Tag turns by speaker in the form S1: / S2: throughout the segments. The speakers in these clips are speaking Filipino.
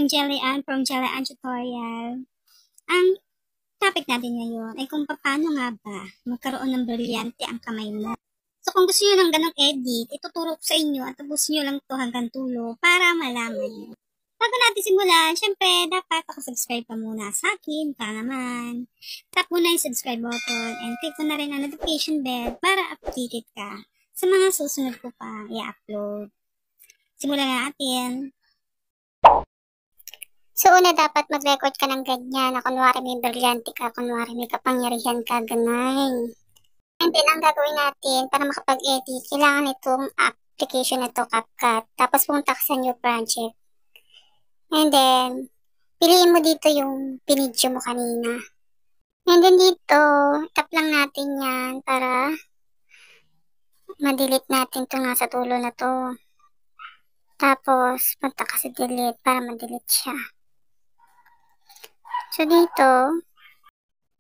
S1: Jelly Ann from Jelly Ann Tutorial. Ang topic natin ngayon ay kung paano nga ba magkaroon ng brilyante ang kamay mo. So kung gusto nyo ng ganong edit, ituturo ko sa inyo at tapusin nyo lang to hanggang tulo para malaman nyo. Bago natin simulan, syempre dapat subscribe ka muna sa akin, para naman. Tap muna yung subscribe button and click mo na rin ang notification bell para updated ka sa mga susunod ko pa i-upload. Simulan na natin.
S2: So, una dapat mag-record ka ng ganyan na kunwari may brilyante ka, kunwari may kapangyarihan ka, ganun. And then, ang gagawin natin para makapag-edit, kailangan itong application na to, CapCut. Tapos, pumunta ka sa new project. And then, piliin mo dito yung pinidyo mo kanina. And then dito, tap lang natin yan para ma-delete natin ito nga sa tulo na to. Tapos, punta ka sa delete para ma-delete siya. So, dito,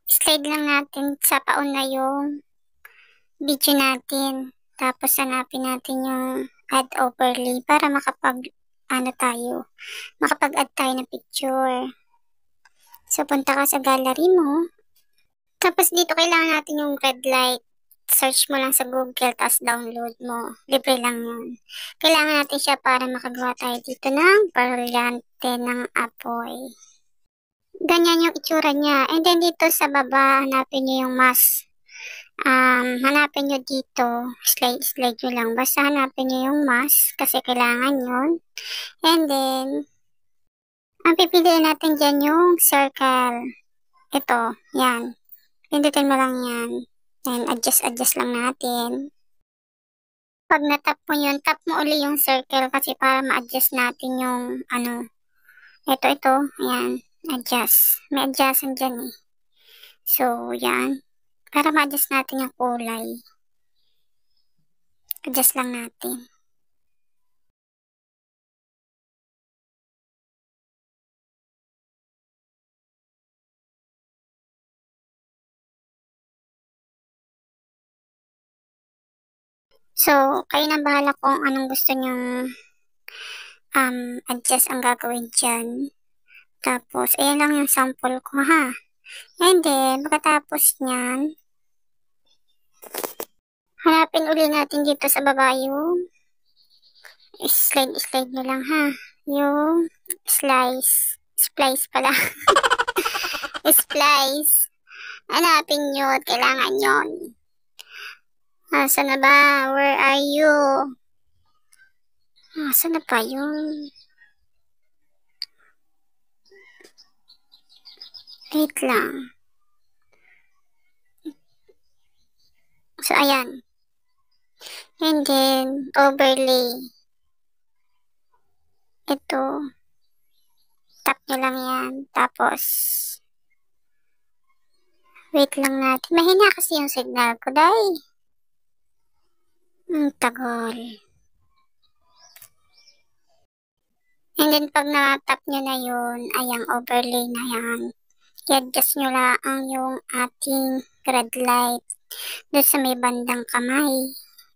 S2: slide lang natin sa pauna yung video natin. Tapos, hanapin natin yung add overlay para makapag-add tayo ng picture. So, punta ka sa gallery mo. Tapos, dito kailangan natin yung red light. Search mo lang sa Google, tapos download mo. Libre lang yun. Kailangan natin siya para makagawa tayo dito ng brilyante ng apoy. Ganyan yung itsura niya. And then dito sa baba, hanapin nyo yung mask. Hanapin nyo dito. Slide nyo lang. Basta hanapin nyo yung mask kasi kailangan yun. And then, ang pipiliin natin dyan yung circle. Ito, yan. Pindutin mo lang yan. And adjust lang natin. Pag natap mo yun, tap mo uli yung circle kasi para ma-adjust natin yung ito, ayan. Adjust. May adjustan dyan eh. So, yan. Para ma-adjust natin yung kulay. Adjust lang natin. So, kayo na bahala kung anong gusto nyong adjust ang gagawin dyan. Tapos, ayan lang yung sample ko ha. And then, pagkatapos nyan, hanapin uli natin dito sa baba yung slide nyo lang ha. Yung splice pala. Splice. Hanapin nyo at kailangan yon. Saan na ba? Where are you? Saan na pa yun? Wait lang. So, ayan. And then, overlay. Ito. Tap nyo lang yan. Tapos, wait lang natin. Mahina kasi yung signal ko, day. Tagal. And then, pag na-tap nyo na yun, ayang overlay na yan. I-adjust nyo lang yung ating red light doon sa may bandang kamay.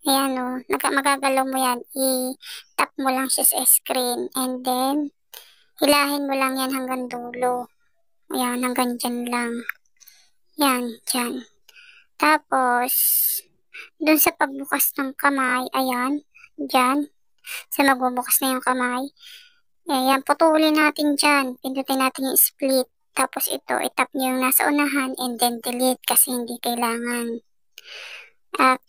S2: Ayan o, magagalaw mo yan. I-tap mo lang siya sa screen. And then, hilahin mo lang yan hanggang dulo. Ayan, hanggang dyan lang. Yan, dyan. Tapos, doon sa pagbukas ng kamay, ayan, dyan. Sa magbubukas na yung kamay. Ayan, putulin natin dyan. Pindutin natin yung split. Tapos ito, itap nyo yung nasa unahan and then delete kasi hindi kailangan.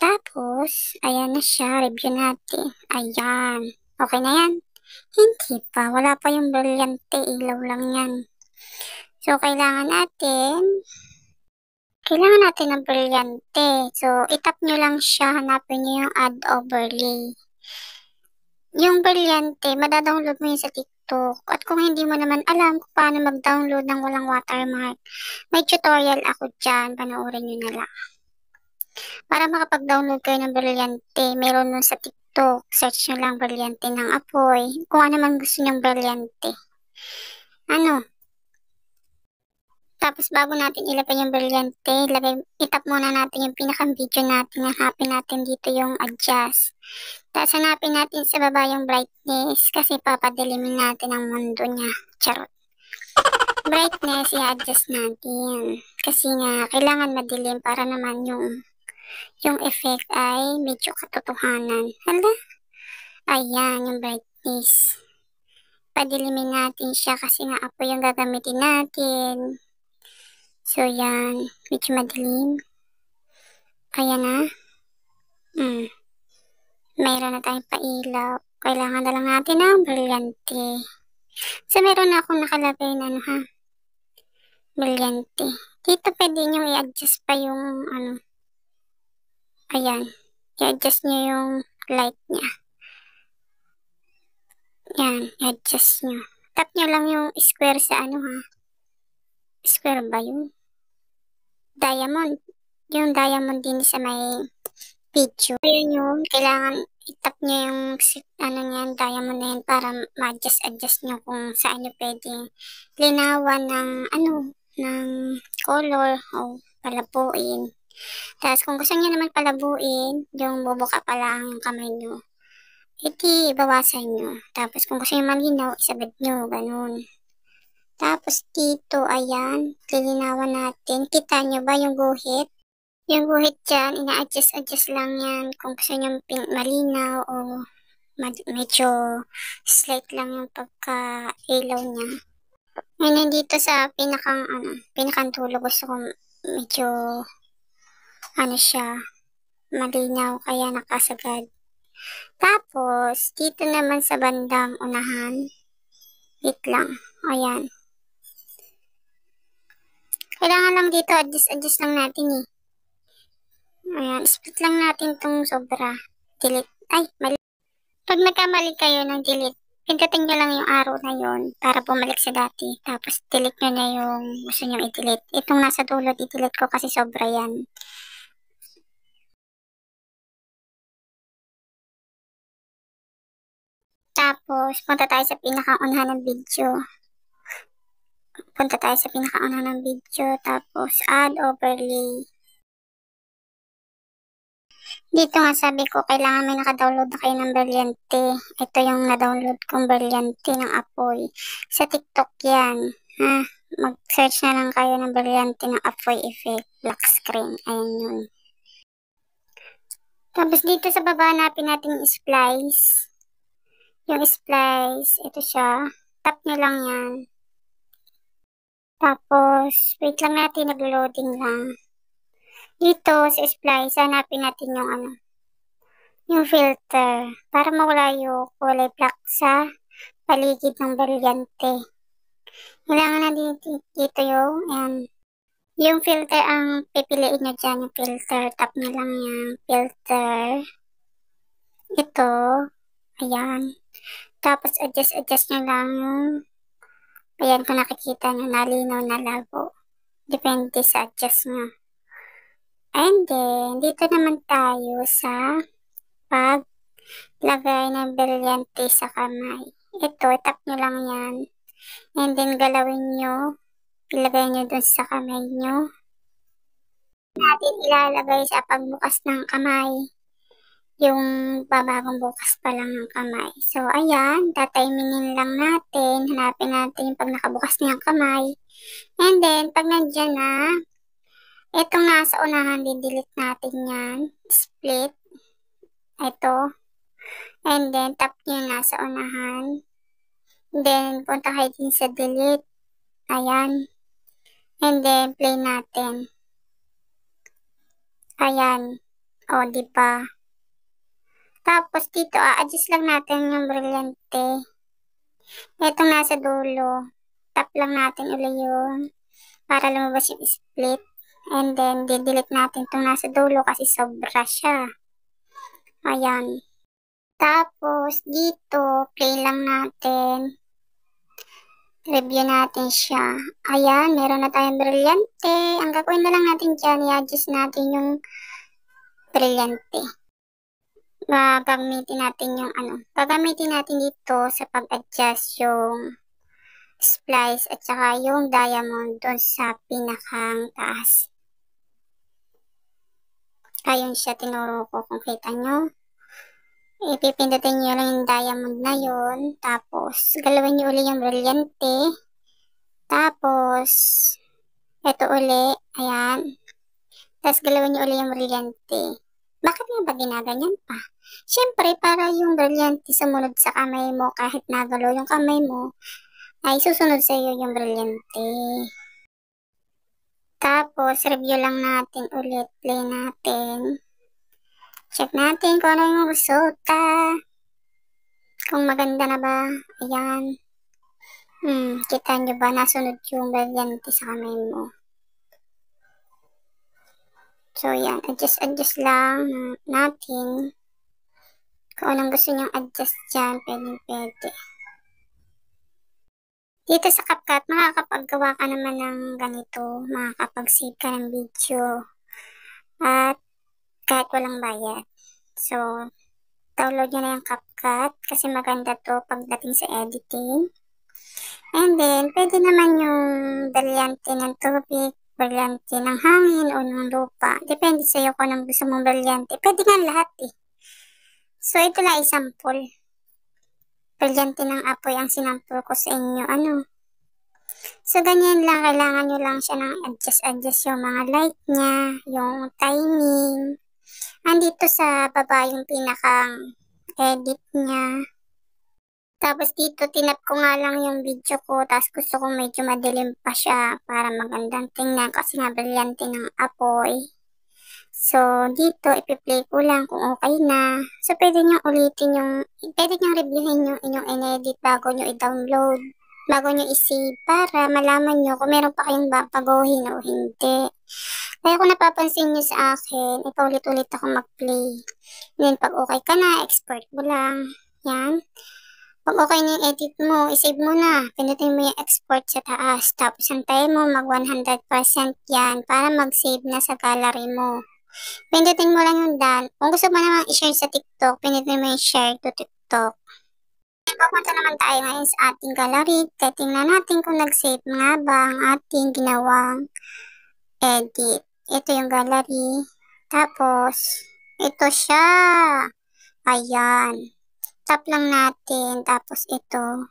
S2: Tapos, ayan na siya. Review natin. Ayan. Okay na yan? Hindi pa. Wala pa yung brilyante. Ilaw lang yan. So, kailangan natin ng brilyante. So, itap nyo lang siya. Hanapin nyo yung add overlay. Yung brilyante, madadownload mo yun sa TikTok. At kung hindi mo naman alam kung paano mag-download ng walang watermark, may tutorial ako dyan. Panoorin nyo na lang. Para makapag-download kayo ng brilyante, meron nun sa TikTok. Search nyo lang brilyante ng apoy. Kung ano man gusto nyong brilyante. Tapos bago natin ilagay yung brilyante, itap muna natin yung pinaka-video natin. Hanapin natin dito yung adjust. Tapos hanapin natin sa baba yung brightness kasi papadilimin natin ang mundo niya. Charot. Brightness, i-adjust natin. Kasi nga, kailangan madilim para naman yung effect ay medyo katotohanan. Hala? Ayan, yung brightness. Padilimin natin siya kasi nga apo yung gagamitin natin. So, yan. Medyo madilim. Ayan na. Mayroon na tayong pailaw. Kailangan na lang natin ng brilyante. So, meron na akong nakalagay na brilyante. Dito pwede nyo i-adjust pa yung ayan. I-adjust nyo yung light niya. Yan. I-adjust nyo. Tap nyo lang yung square sa Square ba yun? Diamond. Yung diamond din sa may video. Ayun yun. Kailangan itap nyo yung niyan, diamond na yun para ma-adjust nyo kung saan nyo pwede linawan ng color o palabuin. Tapos kung gusto nyo naman palabuin, yung bubuka pa lang yung kamay nyo, iti bawasan nyo. Tapos kung gusto nyo malinaw, isabad nyo. Ganun. Tapos dito, ayan, lilinawan natin. Kita nyo ba yung guhit? Yung guhit dyan, ina-adjust lang yan. Kung gusto nyo malinaw o medyo slight lang yung pagka-ilaw niya. Ngayon dito sa pinakang dulo, gusto ko medyo, siya, malinaw, kaya nakasagad. Tapos, dito naman sa bandang unahan, wait lang, ayan. Kailangan lang dito, adjust lang natin eh. Ayan, split lang natin tong sobra. Delete. Ay, mali. Pag nagkamali kayo ng delete, pindutin nyo lang yung arrow na yon para bumalik sa dati. Tapos, delete nyo na yung gusto nyo i-delete. Itong nasa dulo, i-delete ko kasi sobra yan. Tapos, punta tayo sa pinakaunahan ng video. Tapos, add overlay. Dito nga sabi ko, kailangan may naka-download na kayo ng brilyante. Ito yung na-download kong brilyante ng Apoy. Sa TikTok yan. Mag-search na lang kayo ng brilyante ng Apoy effect. Black screen. Ayan yun. Tapos dito sa baba, hanapin natin yung splice. Yung splice, ito siya. Tap nyo lang yan. Tapos, wait lang natin, nag-loading lang. Dito sa splice, hanapin natin yung filter para mawala yung kulay black sa paligid ng brilyante. Kailangan na dito yung filter ang pipiliin nyo dyan, yung filter. Tap nyo lang yung filter. Ito, ayan. Tapos adjust nyo lang yung, ayan, kung nakikita nyo, nalinaw na labo. Depende sa adjust nyo. And then, dito naman tayo sa paglagay ng brilyante sa kamay. Ito, tap nyo lang yan. And then, galawin nyo. Ilagay nyo dun sa kamay nyo. Natin ilalagay sa pagbukas ng kamay. Yung babagong bukas pa lang ng kamay. So, ayan. Tatimingin lang natin. Hanapin natin yung pag nakabukas na yung kamay. And then, pag nandyan na, itong nasa unahan, di-delete natin yan. Split. Ito. And then, tap nyo nasa unahan. Then, punta kayo din sa delete. Ayan. And then, play natin. Ayan. O, diba? Tapos, dito, adjust lang natin yung brilyante. Itong nasa dulo. Tap lang natin ulit yun. Para lumabas yung split. And then, di-delete natin itong nasa dulo kasi sobra siya. Ayan. Tapos, dito, play lang natin. Review natin siya. Ayan, meron na tayong brilyante. Ang gagawin na lang natin dyan, i-adjust natin yung brilyante. Gagamitin natin dito sa pag-adjust yung splice at saka yung diamond dun sa pinakang taas. Ayun siya, tinuro ko kung kita nyo. Ipipindutin nyo lang yung diamond na yun. Tapos, galawin nyo uli yung brilyante. Tapos, ito uli. Ayan. Tapos, galawin nyo uli yung brilyante. Bakit nga ba ginaganyan pa? Siyempre, para yung brilyante sumunod sa kamay mo kahit nagalaw yung kamay mo, ay susunod sa iyo yung brilyante. Tapos, review lang natin ulit. Play natin. Check natin kung ano yung resulta. Kung maganda na ba. Ayan. Kita nyo ba nasunod yung brilyante sa kamay mo? So, yan. Adjust lang natin. Kung anong gusto nyong adjust dyan, pwede. Dito sa CapCut, makakapaggawa ka naman ng ganito. Makakapag-save ka ng video. At kahit walang bayad. So, download nyo na yung CapCut kasi maganda to pagdating sa editing. And then, pwede naman yung brilyante ng tubig, brilyante ng hangin o ng lupa. Depende sa iyo kung anong gusto mong brilyante. Pwede nga lahat eh. So, ito lang example. Brilyante ng apoy ang sinampol ko sa inyo. So, ganyan lang. Kailangan nyo lang siya ng adjust yung mga light niya, yung timing. Andito sa baba yung pinakang edit niya. Tapos dito, tinap ko nga lang yung video ko. Tapos gusto ko medyo madilim pa siya para magandang tingnan kasi nga brilyante ng apoy. So, dito, ipi-play ko lang kung okay na. So, pwede nyo reviewin yung inyong in-edit bago nyo i-download, bago nyo i-save para malaman nyo kung meron pa kayong babaguhin o hindi. Kaya kung napapansin nyo sa akin, ipaulit-ulit ako mag-play. Then, pag okay ka na, export mo lang. Yan. Pag okay na yung edit mo, i-save mo na. Pinutin mo yung export sa taas. Tapos, antayin mo mag 100% yan para mag-save na sa gallery mo. Pindutin mo lang yung done. Kung gusto mo naman i-share sa TikTok, pindutin mo yung share to TikTok. Papunta naman tayo ngayon sa ating gallery. Tingnan natin kung nag-save nga ba ang ating ginawang edit. Ito yung gallery. Tapos, ito siya. Ayan. Tap lang natin. Tapos ito.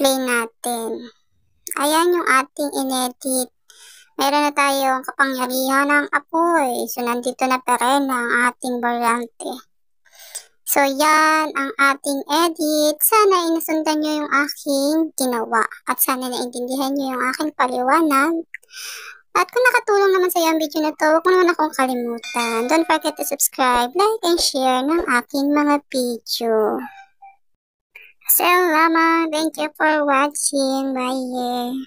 S2: Play natin. Ayan yung ating inedit. Meron na tayong kapangyarihan ng apoy. So, nandito na pa rin ang ating brilyante. So, yan ang ating edit. Sana inasundan nyo yung aking ginawa. At sana naintindihan nyo yung aking paliwanag. At kung nakatulong naman sa iyo ang video na to, huwag mo naman akong kalimutan. Don't forget to subscribe, like, and share ng aking mga video. Salamat. Thank you for watching. Bye.